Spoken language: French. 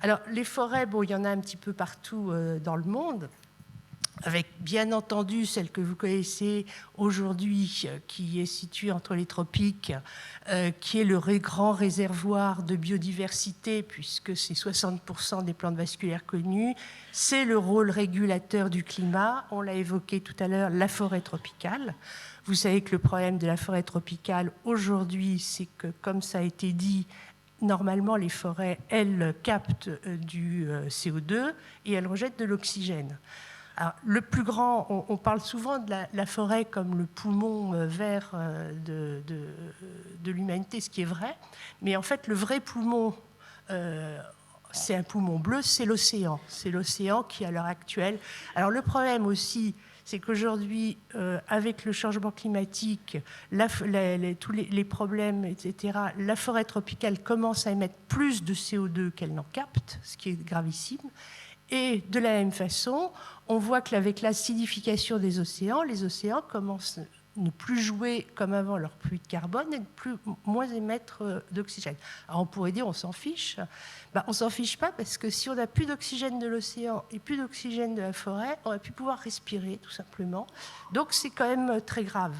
Alors, les forêts, bon, il y en a un petit peu partout dans le monde, avec bien entendu celle que vous connaissez aujourd'hui, qui est située entre les tropiques, qui est le grand réservoir de biodiversité, puisque c'est 60% des plantes vasculaires connues. C'est le rôle régulateur du climat. On l'a évoqué tout à l'heure, la forêt tropicale. Vous savez que le problème de la forêt tropicale aujourd'hui, c'est que, comme ça a été dit, normalement, les forêts, elles captent du CO2 et elles rejettent de l'oxygène. Alors, le plus grand, on parle souvent de la forêt comme le poumon vert de l'humanité, ce qui est vrai, mais en fait, le vrai poumon, c'est un poumon bleu, c'est l'océan. C'est l'océan qui, à l'heure actuelle... Alors, le problème aussi, c'est qu'aujourd'hui, avec le changement climatique, tous les problèmes, etc., la forêt tropicale commence à émettre plus de CO2 qu'elle n'en capte, ce qui est gravissime. Et de la même façon, on voit qu'avec l'acidification des océans, les océans commencent à ne plus jouer comme avant leur puits de carbone et moins émettre d'oxygène. Alors on pourrait dire on s'en fiche. Ben, on ne s'en fiche pas parce que si on n'a plus d'oxygène de l'océan et plus d'oxygène de la forêt, on ne va plus pouvoir respirer tout simplement. Donc c'est quand même très grave.